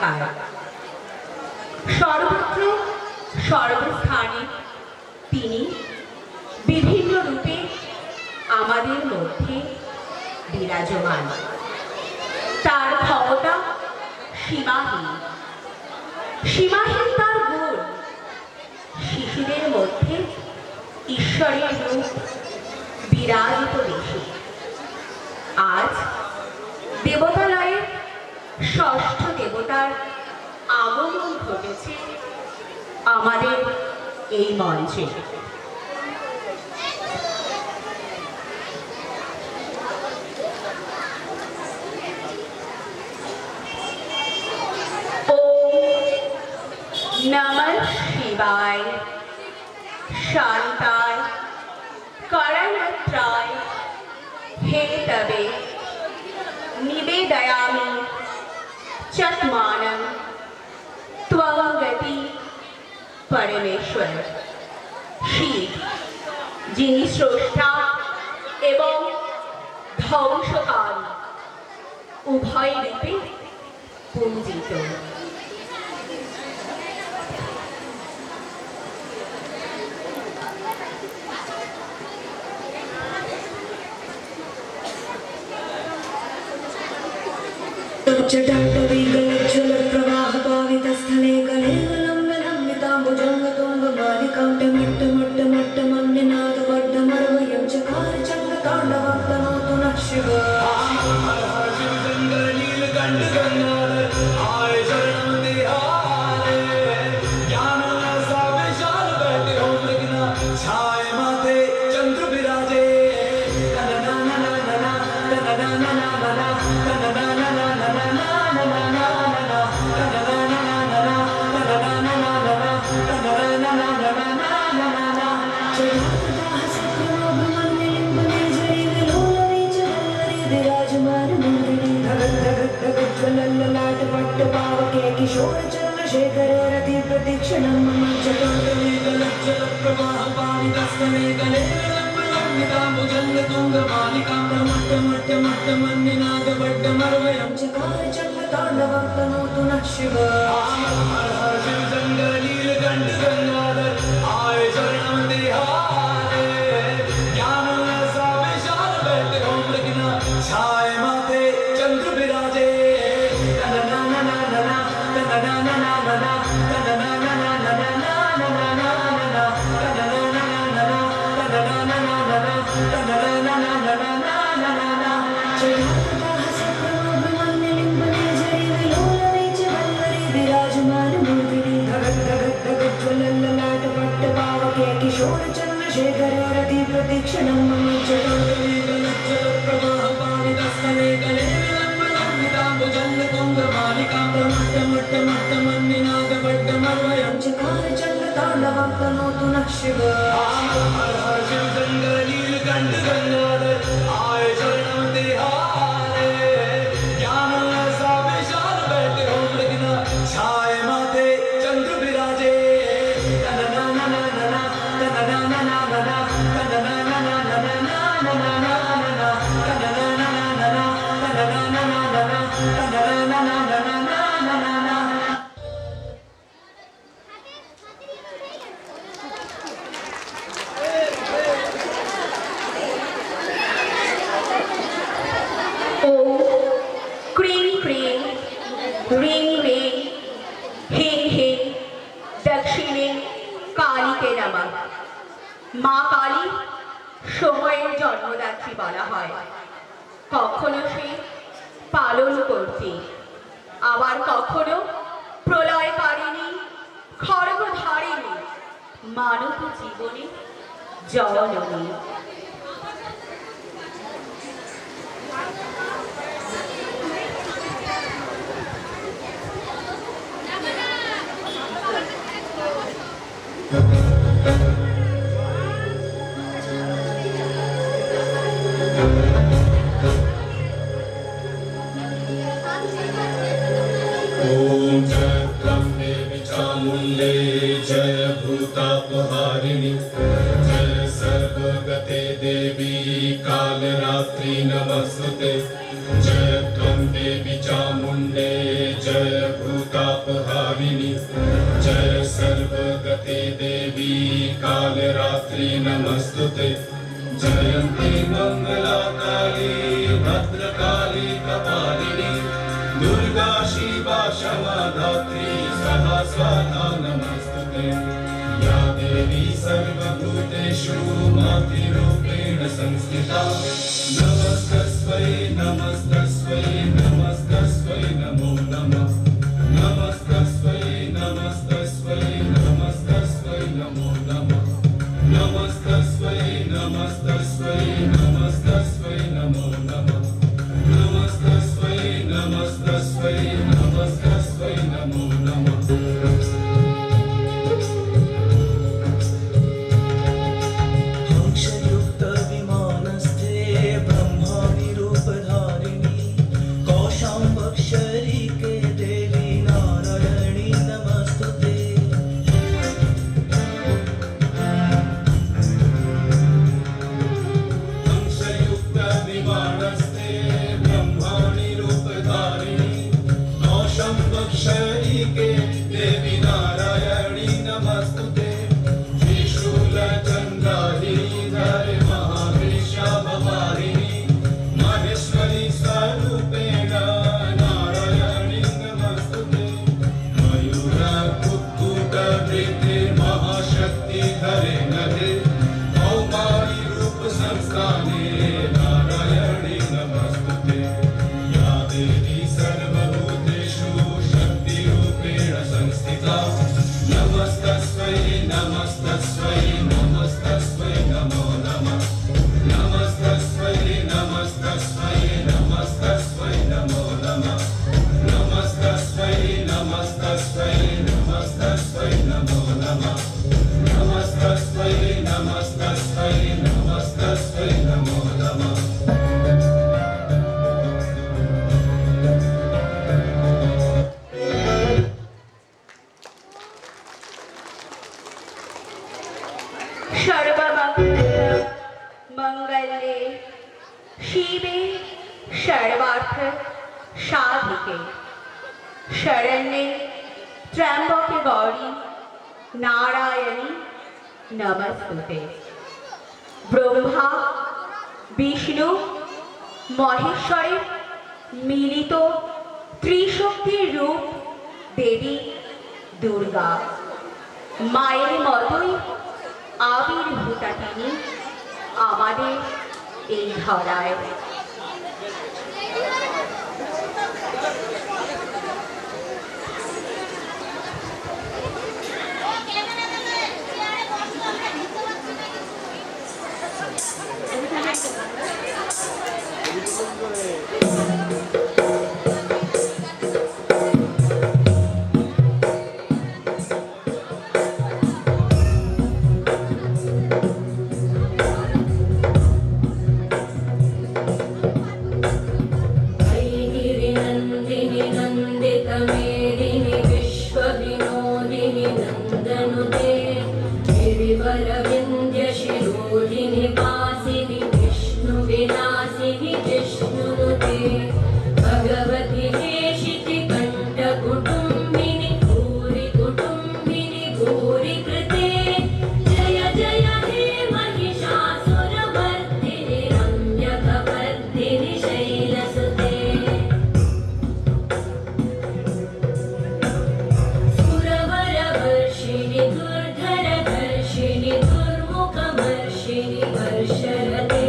একাকার। সর্বত্র সর্বস্থানে তিনি বিভিন্ন রূপে আমাদের মধ্যে বিরাজমান। তার ক্ষমতা সীমাহীন, সীমাহীন তার গুণ। শিশুদের মধ্যে ঈশ্বরের রূপ বিরাজিত বেশি। আজ দেবতালয়ের ষষ্ঠ দেবতার আগমন ঘটেছে আমাদের এই মঞ্চে। नमः शिवाय शांताय करणत्राय हेतवे निवेदयामि चत्मानं त्वं गति परमेश्वर। শিব যিনি স্রষ্টা এবং ধ্বংসকারী, উভয় রূপে পূজিত। जटाटवीगलज्ज्वलप्रवाहपावितस्थले कलेवलम्बलम्बिताम्बुजङ्गतुङ्गमालिकाण्डमट्टमट्टमन्निनादवड्डमर्वयं चकार चण्डताण्डवं तनोतु नः शिवः। किशोर चंद्रशेखर रति प्रतीक्षणं मम जटाटवीगलज्ज्वलप्रवाहपावितस्थले कलेवलम्बलम्बिताम्बुजङ्गतुङ्गमालिकाण्डमट्टमट्टमन्निनादवड्डमर्वयं चकार चण्डताण्डवं तनोतु नः शिवः। किशोर चंद्रशेखर रति प्रतीक्षणं मम जटाटवीगलज्ज्वलप्रवाहपावितस्थले कलेवलम्बलम्बिताम्बुजङ्गतुङ्गमालिकाण्डमट्टमट्टमन्निनादवड्डमर्वयं चकार चण्डताण्डवं तनोतु नः शिवः। রিং রিং হিং হিং দক্ষিণে কালীকে নমঃ। মা কালী সময়ের জন্মদাত্রী বলা হয়। কখনো সে পালন করতে, আবার কখনো প্রলয়কারিণী খড়গধারিণী, মানব জীবনে জননী। नमस्ते जय त्वं देवी चामुण्डे जय भूता पापहारिणि जय सर्वगते देवी कालरात्रि नमस्तुते जयन्ती मंगला काली भद्रकाली कपालिनी दुर्गा शिवा क्षमा धात्री सहस्रनाम नमस्तुते या देवी सर्वभूतेषु मातृरूपेण संस्थिता नमस्तस्मै नमस्तस्मै नमस्तस्मै नमो नमः नमस्तस्मै नमस्तस्मै नमस्तस्मै नमो नमः नमस्तस्मै नमस्तस्मै नमस्तस्मै नमो नमः नमस्तस्मै नमस्तस्मै नमस्तस्मै नमो नमः हंसयुक्तविमानस्थे ब्रह्माणि रूपधारिणि कौशाम्बक्षरीके देवी नारायणी नमस्तुते हंसयुक्तविमानस्थे ब्रह्माणि रूपधारिणि कौशम्बक्षरीके देवी नारायणी नमस्तुते त्रिशूलचन्द्राधीधर महावृषभवाहिनी महेश्वरी स्वरूपेण नारायणी नमस्तुते मयूरकुक्कुटवृत्ते महाशक्तिधरे नभे कौमारी रूप संस्थाने नारायणी नमस्तुते या देवी सर्वभूतेषु शक्तिरूपेण संस्थिता नमस्तस्मै नमस्तस्मै नमस्तस्मै नमो नमः नमस्तस्मै नमस्तस्मै नमस्तस्मै नमो नमः नमस्तस्मै नमस्तस्मै नमस्तस्मै नमो नमः नमस्तस्मै नमस्तस्मै नमस्तस्मै नमो नमः सर्वमङ्गले शिवे सर्वार्थ साधिके शरण्ये त्र्यम्बके गौरी नारायणी नमस्तुते ब्रह्मा विष्णु महेश्वरेर मिलित त्रिशক্তির রূপ দেবী দুর্গা মায়ের মতোই আবির্ভূতা তিনি আমাদের এই ধরায় ऐगिरिनन्दिनि नन्दितमेदिनि विश्वविनोदिनि नन्दनुते गिरिवरविन्द्यशिरोधिनि वासिनि विष्णुविलासिनि जिष्णुनुते भगवति हेशिति कण्ठकुटुम्बिनि भूरि कुटुम्बिनि भूरि कृते जय जय हे महिषासुरमर्दिनि रम्यकवर्दिनि शैलसुते सुरवरवर्षिणि दुर्धरधर्षिणि दुर्मुखमर्षिणि हर्षरते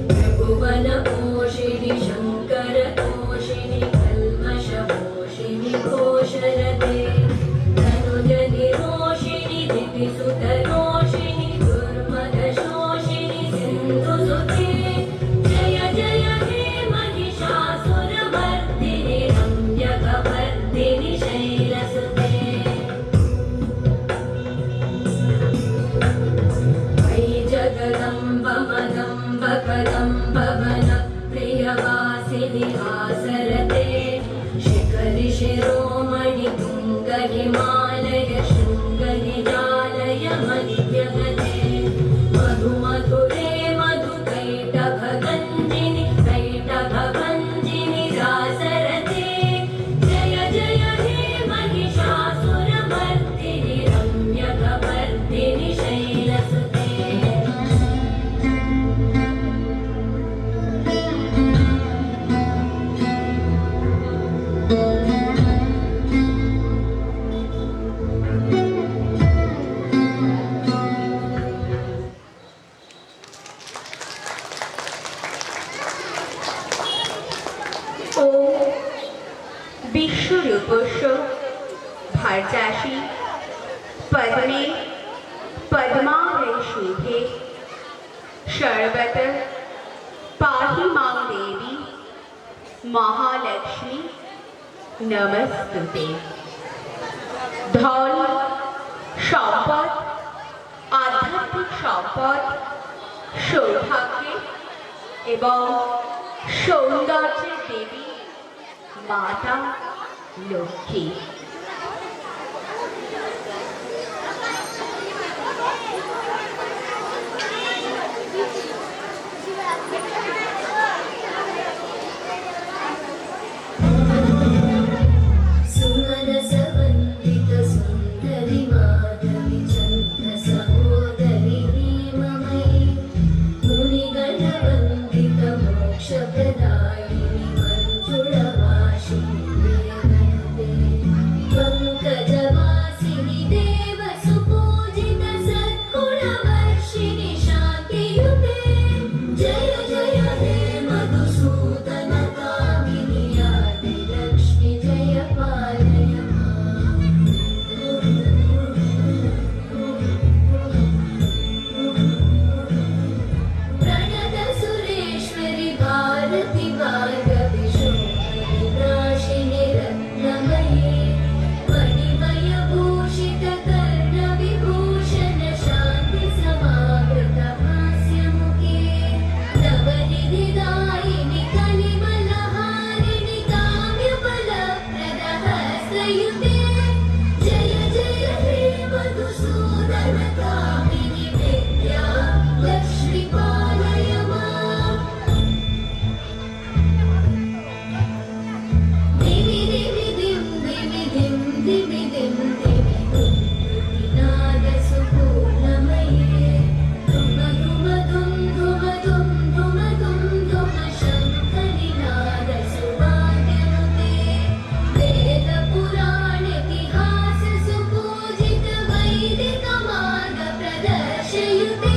त्रिभुवनपोषिणि शङ्करतोषिणि कल्मषपोषिणि घोषरते धनुजनिरोषिणि दिविसुतरोषिणि दुर्मदशोषिणि सिन्धुसुते जय जय हे महिषासुरमर्दिनि रम्यकवर्दिनि शैलसुते अयि जगदम्ब मदम्ब कदम्ब वन प्रियवासिनि आसरते शिखरि शिरोमणि तुङ्ग हिमालय शृङ्ग निजालय मध्यगते मधु मधुरे मधुकैटभगञ्जिनि कैटभभञ्जिनि रासरते जय जय हे महि भरजाशी पद्मे पद्मालय शोभे शर्वत पाहि मां देवी महालक्ष्मी नमस्तुते। ধন সম্পদ আধ্যাত্মিক সম্পদ সৌভাগ্যে এবং সৌন্দর্যের দেবী মাতা লক্ষ্মী। सुमनसवन्दित सुन्दरि माधवि चन्द्र सहोदरि हेममयि मुनिगणवन्दित मोक्षप्रदायिनि मञ्जुळवासिनि वेदनते पङ्कजवासिनि देवसुपूजित सद्गुणवर्षिणि शान्तियुते जय जय हे मधुसूदन कामिनि आदिलक्ष्मि जय पालय प्रणत सुरेश्वरि भारति भार्गवि शोभनि नाशिनि रत्नमयि मणिमयभूषित कर्णविभूषण शान्ति समावृत हास्यमुखे नवनिधिदायिनि कलिमलहारिणि काम्यफलप्रद हस्तयुते जय जय हे मधुसूदन कामिनि विद्या लक्ष्मि पालय माम् दिवि दिवि दिं दिवि दिं दिवि दिं दिवि नादसुपूर्णमये धुम धुम धुम धुम धुम धुम धुम धुम शङ्खनिनाद सुवाद्यनुते वेदपुराणेतिहास सुपूजित वैदिक मार्ग प्रदर्शयुते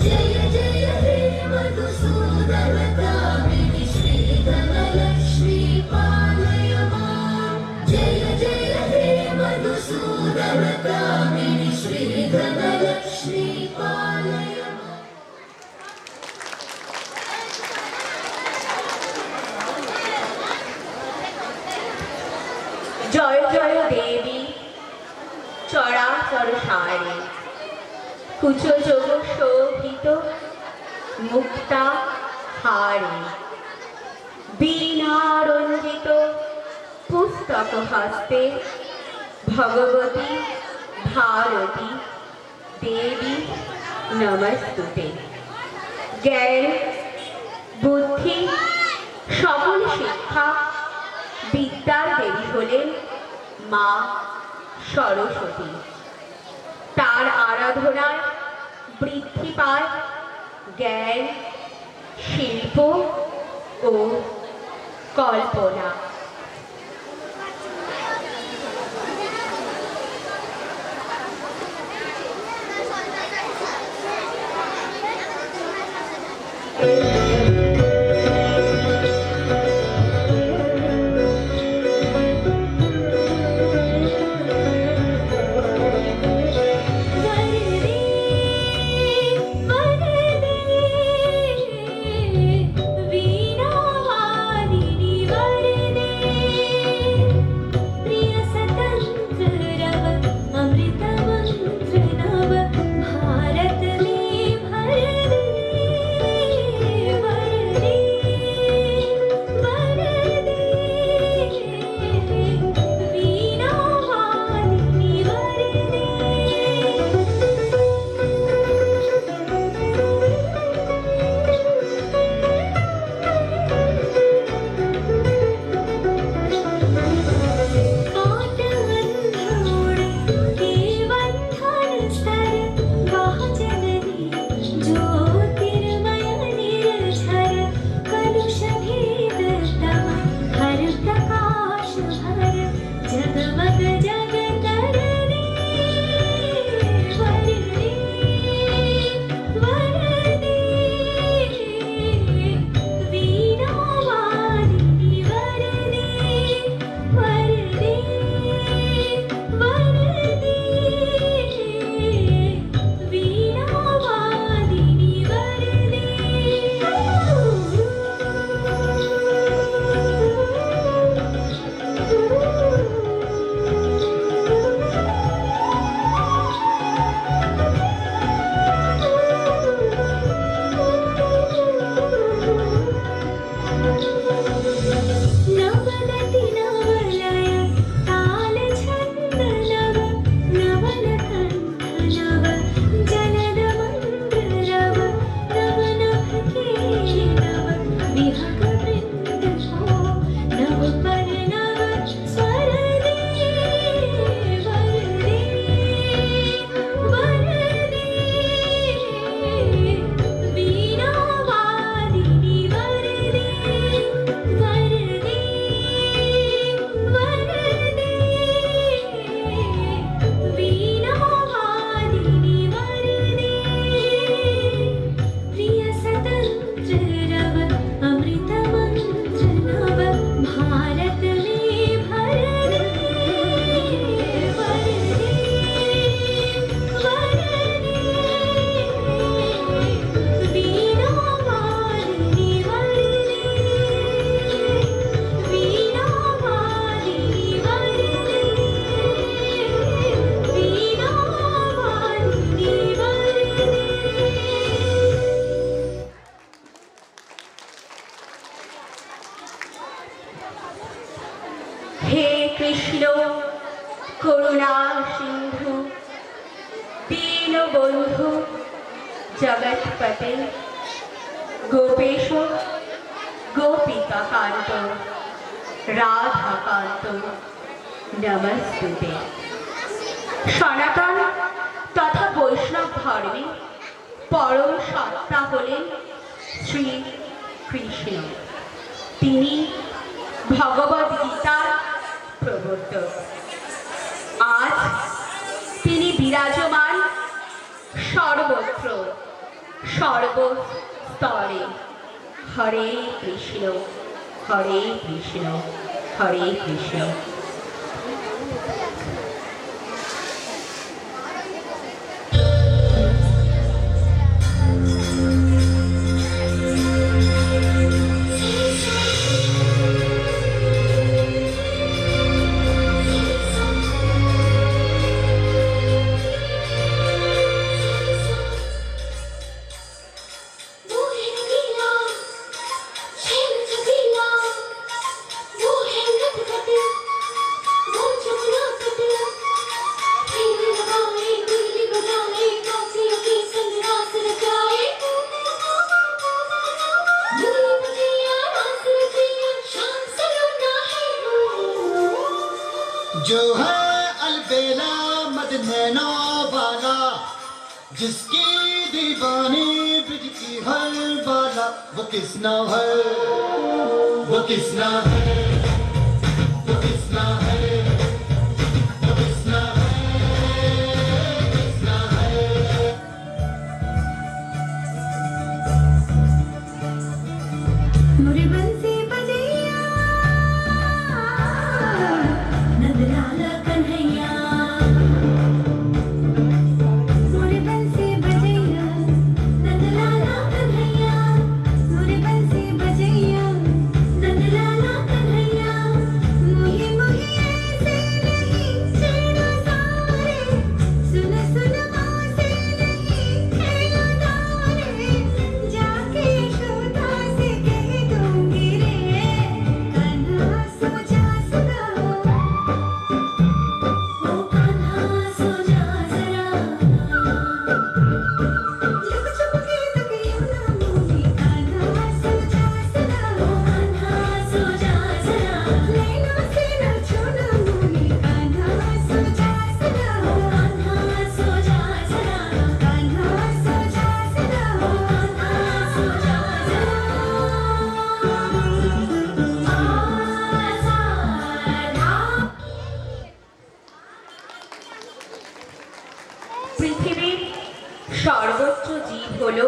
जय जय हे मधुसूदन कामिनि श्रीधनलक्ष्मी पालय माम् जय जय हे मधुसूदन कामिनि श्रीधनलक्ष्मी पालय माम् জয় জয় দেবী চরাচর সারে কুচযোগ শোভিত মুক্তা হারে বীণারঞ্জিত পুস্তক হস্তে ভগবতী ভারতী দেবী নমস্তুতে। জ্ঞান বুদ্ধি সকল শিক্ষা বিদ্যার দেবী হলেন মা সরস্বতী। তার আরাধনায় বৃদ্ধি পায় জ্ঞান শিল্প ও কল্পনা। वरदे वरदे वीणावादिनि वरदे प्रिय स्वतंत्र रव अमृत मंत्र नव भारत में भर दे কৃষ্ণ করুণা সিন্ধু দীনবন্ধু জগৎপতে গোপেশ গোপিকাকান্ত রাধাকান্ত নমস্তুতে। সনাতন তথা বৈষ্ণব ধর্মে পরম সত্তা হলেন শ্রী কৃষ্ণ। তিনি ভগবদ গীতার প্রবর্তক। আজ তিনি বিরাজমান সর্বত্র সর্বস্তরে। হরে কৃষ্ণ হরে কৃষ্ণ হরে কৃষ্ণ। वो है रंगीला शेर छबीला, वो है नटखट, वो जमुना तट, खेल लगाए दिल बजाए काफियों की संग रास रचाए, मूली बजिया रास रचिया शाम सलोना है वो। जो है अलबेला मदनैना वाला, जिसकी दीवानी ब्रिज की हर बाला, वो किसना है, वो किसना है, वो किसना है, वो किसना है, किसना है। मोरे बंसी बजैया नंदलाला कन्हैया, मोरे बंसी बजैया नंदलाला कन्हैया, मोरे बंसी बजैया नंदलाला कन्हैया। मोहे मोहे ऐसे नहीं छेड़ो सारे, सुन सुन मासे नहीं खेलो तारे, जाके यशोदा से कह दूंगी रे, कान्हा सो जा सदा, ओ कान्हा सो जा जरा, लुक छुप के तकियो ना मोही, कान्हा सो जा सदा, ओ कान्हा सो जा जरा, लैला से न छोड़ो मोही, कान्हा सो जा सदा, ओ कान्हा सो जा जरा, कान्हा सो जा सदा, ओ कान्हा सो जा जरा। পৃথিবীর সর্বোচ্চ জীব হল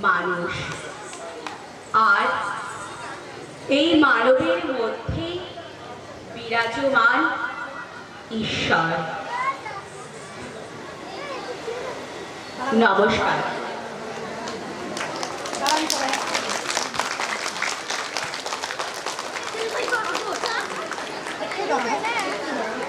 মানুষ। আর এই মানবের মধ্যে বিরাজমান ঈশ্বর। নমস্কার। Hãy subscribe cho kênh Ghiền Mì Gõ để không bỏ lỡ